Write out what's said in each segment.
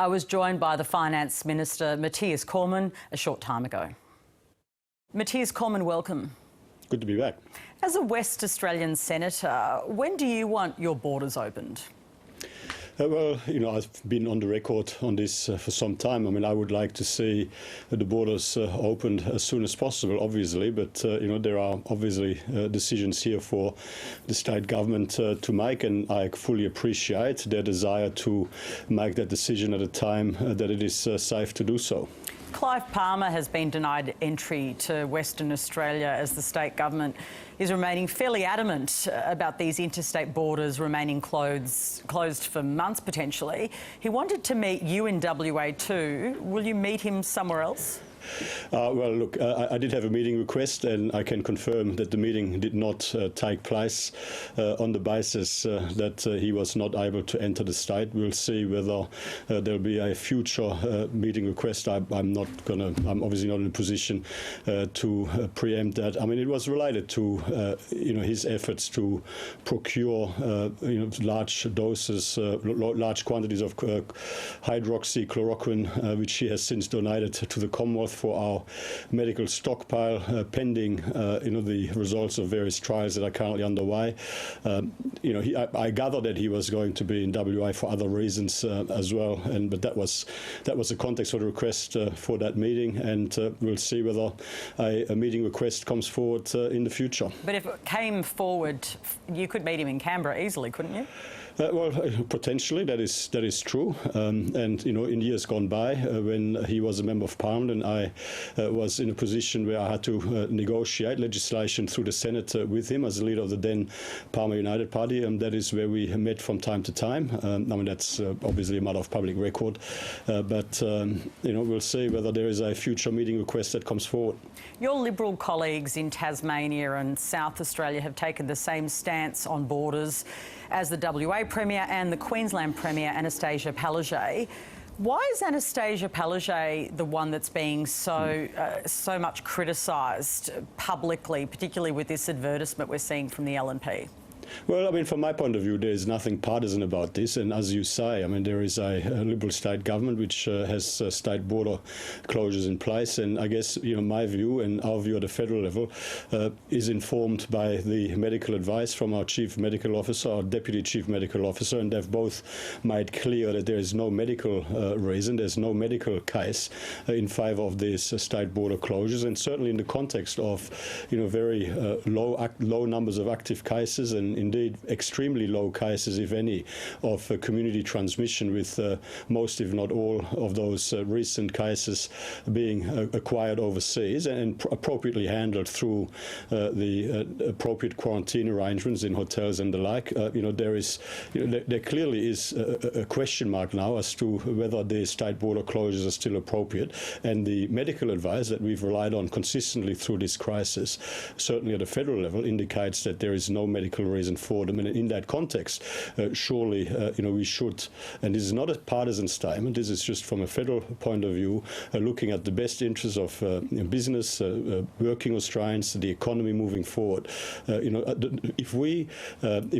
I was joined by the Finance Minister, Mathias Cormann, a short time ago. Mathias Cormann, welcome. Good to be back. As a West Australian senator, when do you want your borders opened? Well, I've been on the record on this for some time. I mean, I would like to see the borders opened as soon as possible, obviously, but, there are obviously decisions here for the state government to make, and I fully appreciate their desire to make that decision at a time that it is safe to do so. Clive Palmer has been denied entry to Western Australia as the state government is remaining fairly adamant about these interstate borders remaining closed for months potentially. He wanted to meet you in WA too. Will you meet him somewhere else? Well, look, I did have a meeting request, and I can confirm that the meeting did not take place on the basis that he was not able to enter the state. We'll see whether there'll be a future meeting request. I'm obviously not in a position to preempt that. I mean, it was related to his efforts to procure large doses, large quantities of hydroxychloroquine, which he has since donated to the Commonwealth for our medical stockpile, pending the results of various trials that are currently underway. I gather that he was going to be in WA for other reasons as well, but that was the context for the request for that meeting, and we'll see whether a meeting request comes forward in the future. But if it came forward, you could meet him in Canberra easily, couldn't you? Well, potentially that is true, and in years gone by, when he was a member of Parliament and I was in a position where I had to negotiate legislation through the Senate with him as the leader of the then Palmer United Party, and that is where we met from time to time. I mean, that's obviously a matter of public record, but we'll see whether there is a future meeting request that comes forward. Your Liberal colleagues in Tasmania and South Australia have taken the same stance on borders as the WA Premier and the Queensland Premier, Anastasia Palaszczuk. Why is Anastasia Palaszczuk the one that's being so much criticised publicly, particularly with this advertisement we're seeing from the LNP? Well, I mean, from my point of view, there's nothing partisan about this. And as you say, I mean, there is a Liberal state government which has state border closures in place. And I guess, my view and our view at the federal level is informed by the medical advice from our Chief Medical Officer, our Deputy Chief Medical Officer. And they've both made clear that there is no medical reason, there's no medical case in favour of these state border closures. And certainly in the context of, very low numbers of active cases and indeed extremely low cases, if any, of community transmission, with most, if not all, of those recent cases being acquired overseas and appropriately handled through the appropriate quarantine arrangements in hotels and the like. There clearly is a question mark now as to whether the state border closures are still appropriate, and the medical advice that we've relied on consistently through this crisis, certainly at a federal level, indicates that there is no medical reason for them. And in that context, surely, we should, and this is not a partisan statement, this is just from a federal point of view, looking at the best interests of business, working Australians, the economy moving forward. If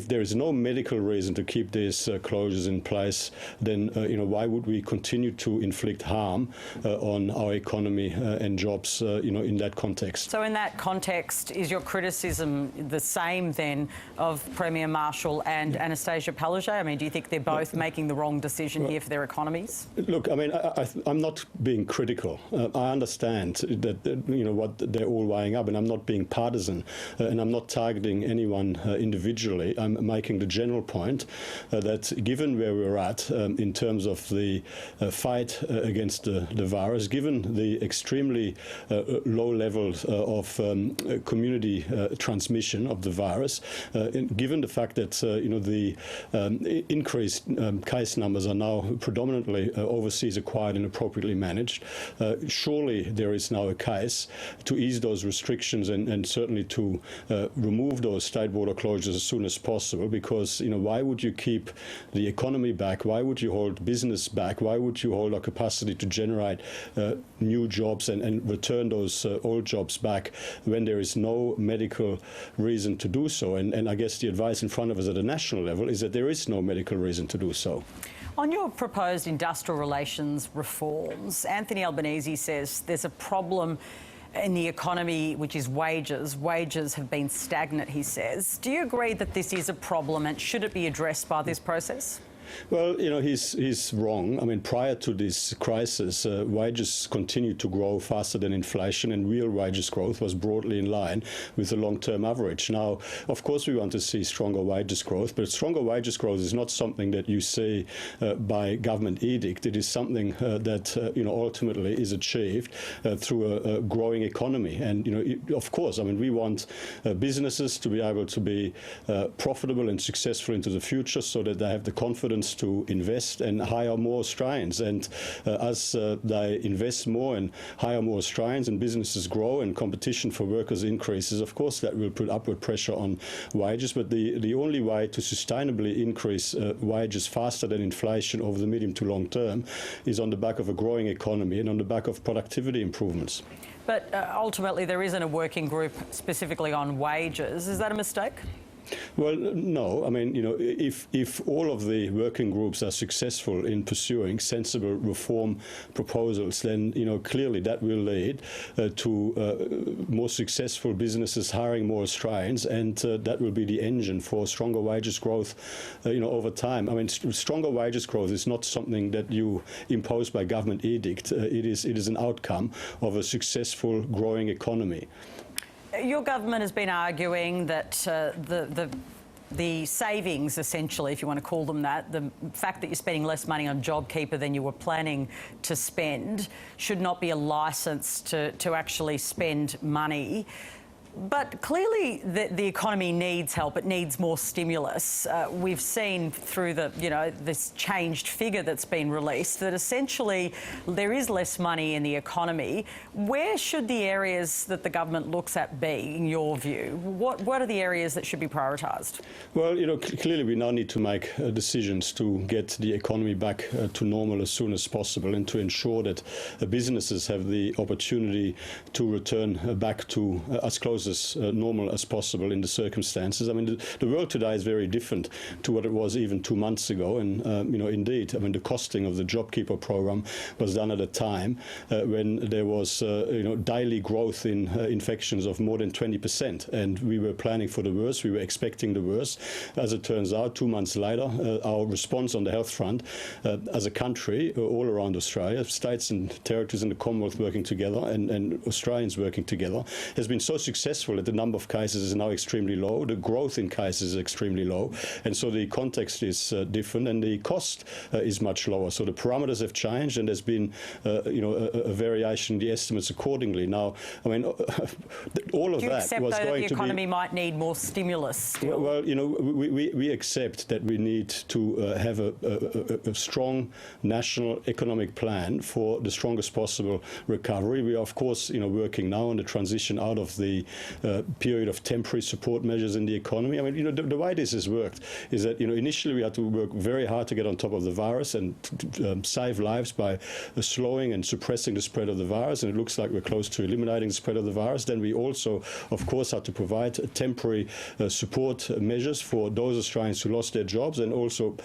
there is no medical reason to keep these closures in place, then, why would we continue to inflict harm on our economy and jobs, in that context? So in that context, is your criticism the same then of Premier Marshall and Anastasia Palaszczuk? I mean, do you think they're both making the wrong decision here for their economies? Look, I mean, I'm not being critical. I understand that, what they're all weighing up, and I'm not being partisan, and I'm not targeting anyone individually. I'm making the general point that given where we're at in terms of the fight against the virus, given the extremely low levels of community transmission of the virus, given the fact that the increased case numbers are now predominantly overseas acquired and appropriately managed, surely there is now a case to ease those restrictions and certainly to remove those state border closures as soon as possible, because why would you keep the economy back? Why would you hold business back? Why would you hold our capacity to generate new jobs and return those old jobs back when there is no medical reason to do so? And I guess the advice in front of us at a national level is that there is no medical reason to do so. On your proposed industrial relations reforms, Anthony Albanese says there's a problem in the economy, which is wages. Wages have been stagnant, he says. Do you agree that this is a problem, and should it be addressed by this process? Well, you know, he's wrong. I mean, prior to this crisis, wages continued to grow faster than inflation, and real wages growth was broadly in line with the long-term average. Now, of course, we want to see stronger wages growth, but stronger wages growth is not something that you see by government edict. It is something that, you know, ultimately is achieved through a growing economy. And, you know, of course, I mean, we want businesses to be able to be profitable and successful into the future so that they have the confidence to invest and hire more Australians. And as they invest more and hire more Australians and businesses grow and competition for workers increases, of course that will put upward pressure on wages. But the only way to sustainably increase wages faster than inflation over the medium to long term is on the back of a growing economy and on the back of productivity improvements. But ultimately there isn't a working group specifically on wages. Is that a mistake? Well, no. I mean, you know, if all of the working groups are successful in pursuing sensible reform proposals, then, you know, clearly that will lead to more successful businesses hiring more Australians, and that will be the engine for stronger wages growth, you know, over time. I mean, stronger wages growth is not something that you impose by government edict. It is an outcome of a successful growing economy. Your government has been arguing that the savings, essentially, if you want to call them that, the fact that you're spending less money on JobKeeper than you were planning to spend, should not be a licence to actually spend money. But clearly the economy needs help. It needs more stimulus. We've seen through this changed figure that's been released that essentially there is less money in the economy. Where should the areas that the government looks at be, in your view? What are the areas that should be prioritised? Well, you know, clearly we now need to make decisions to get the economy back to normal as soon as possible, and to ensure that businesses have the opportunity to return back to as close as normal as possible in the circumstances. I mean, the world today is very different to what it was even 2 months ago. And, you know, indeed, I mean, the costing of the JobKeeper program was done at a time when there was, you know, daily growth in infections of more than 20%. And we were planning for the worst. We were expecting the worst. As it turns out, 2 months later, our response on the health front as a country all around Australia, states and territories in the Commonwealth working together and Australians working together, has been so successful that the number of cases is now extremely low. The growth in cases is extremely low. And so the context is different, and the cost is much lower. So the parameters have changed, and there's been, you know, a variation in the estimates accordingly. Now, I mean, all of Do you that accept, was though, going that the to be... economy might need more stimulus still? Well, you know, we accept that we need to have a strong national economic plan for the strongest possible recovery. We are, of course, you know, working now on the transition out of the period of temporary support measures in the economy. I mean, you know, the way this has worked is that, you know, initially we had to work very hard to get on top of the virus and save lives by slowing and suppressing the spread of the virus, and it looks like we're close to eliminating the spread of the virus. Then we also, of course, had to provide temporary support measures for those Australians who lost their jobs, and also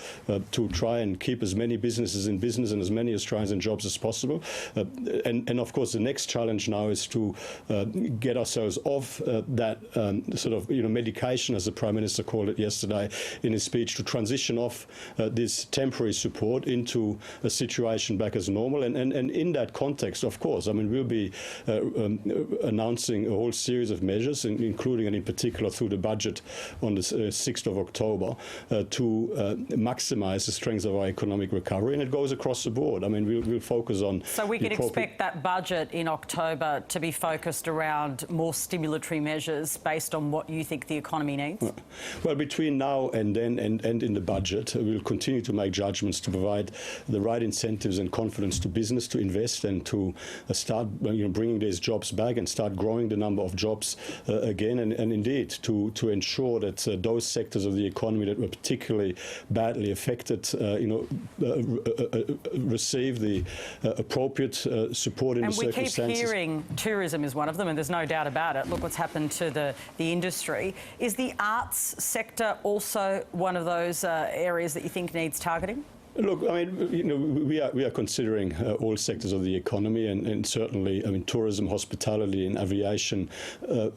to try and keep as many businesses in business and as many Australians in jobs as possible. And of course, the next challenge now is to get ourselves off that sort of, you know, medication, as the Prime Minister called it yesterday in his speech, to transition off this temporary support into a situation back as normal. And in that context, of course, I mean, we'll be announcing a whole series of measures, including and in particular through the budget on the 6th of October, to maximise the strength of our economic recovery. And it goes across the board. I mean, we'll focus on... So we can expect that budget in October to be focused around more stimulatory measures based on what you think the economy needs? Well, between now and then and in the budget, we'll continue to make judgments to provide the right incentives and confidence to business to invest and to start, you know, bringing these jobs back and start growing the number of jobs again, and indeed to ensure that those sectors of the economy that were particularly badly affected, you know, receive the appropriate support in the circumstances. And we keep hearing tourism is one of them, and there's no doubt about it. Look what's happened to the industry. Is the arts sector also one of those areas that you think needs targeting? Look, I mean, you know, we are considering all sectors of the economy, and certainly, I mean, tourism, hospitality, and aviation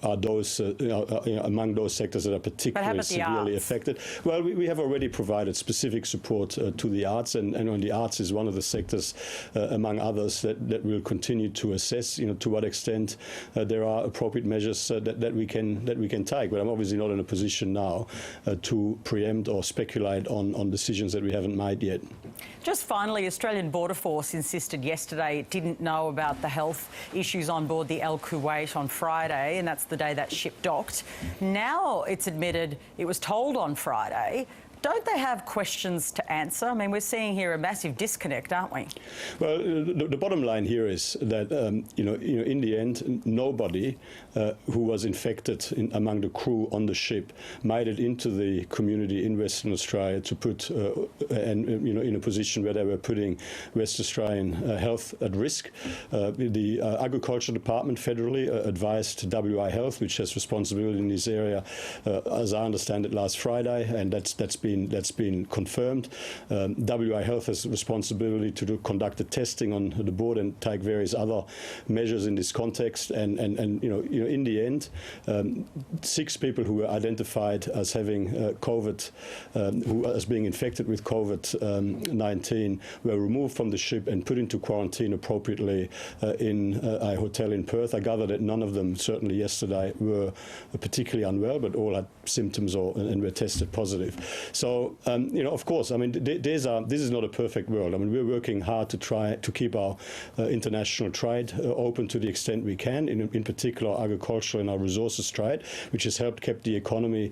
are those among those sectors that are particularly severely affected. Well, we have already provided specific support to the arts, and on the arts is one of the sectors, among others, that will continue to assess, you know, to what extent there are appropriate measures that we can take. But I'm obviously not in a position now to preempt or speculate on decisions that we haven't made yet. Just finally, Australian Border Force insisted yesterday it didn't know about the health issues on board the El Kuwait on Friday, and that's the day that ship docked. Now it's admitted it was told on Friday. Don't they have questions to answer? I mean, we're seeing here a massive disconnect, aren't we? Well, the bottom line here is that, in the end, nobody who was infected among the crew on the ship made it into the community in Western Australia to put, in a position where they were putting West Australian health at risk. The Agriculture Department federally advised WA Health, which has responsibility in this area, as I understand it, last Friday, and that's been confirmed. WA Health has responsibility to conduct the testing on the board and take various other measures in this context. And in the end, 6 people who were identified as having COVID, as being infected with COVID-19, were removed from the ship and put into quarantine appropriately in a hotel in Perth. I gather that none of them, certainly yesterday, were particularly unwell, but all had symptoms and were tested positive. So, of course, I mean, this is not a perfect world. I mean, we're working hard to try to keep our international trade open to the extent we can, in particular agriculture and our resources trade, which has helped keep the economy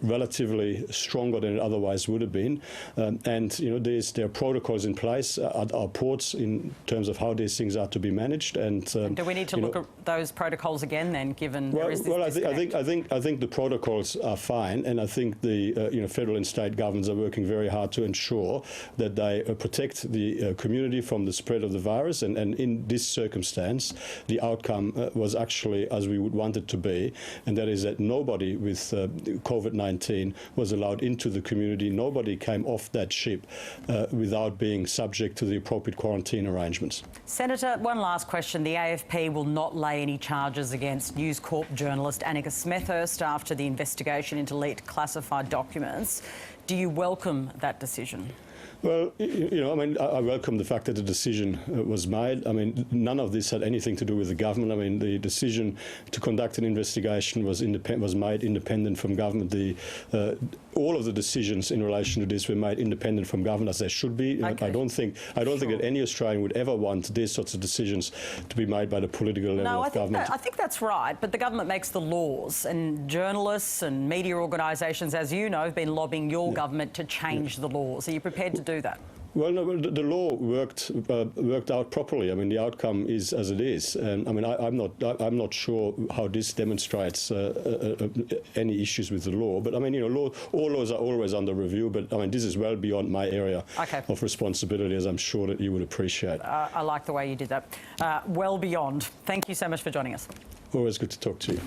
relatively stronger than it otherwise would have been. There are protocols in place at our ports in terms of how these things are to be managed. And do we need to look at those protocols again then, given there is this disconnect? I think the protocols are fine, and I think the federal and state governments are working very hard to ensure that they protect the community from the spread of the virus. And in this circumstance, the outcome was actually as we would want it to be, and that is that nobody with COVID-19 was allowed into the community. Nobody came off that ship without being subject to the appropriate quarantine arrangements. Senator, one last question. The AFP will not lay any charges against News Corp journalist Annika Smethurst after the investigation into leaked classified documents. Do you welcome that decision? Well, I welcome the fact that the decision was made. I mean, none of this had anything to do with the government. I mean, the decision to conduct an investigation was made independent from government. All of the decisions in relation to this were made independent from government, as they should be. Okay. I don't think that any Australian would ever want these sorts of decisions to be made by the political level of government. I think that's right, but the government makes the laws, and journalists and media organisations, as you know, have been lobbying your government to change the laws. Are you prepared to do that? Well, no, the law worked out properly. I mean, the outcome is as it is, and I mean, I'm not sure how this demonstrates any issues with the law. But I mean, all laws are always under review. But I mean, this is well beyond my area of responsibility, as I'm sure that you would appreciate. I like the way you did that. Well beyond. Thank you so much for joining us. Always good to talk to you.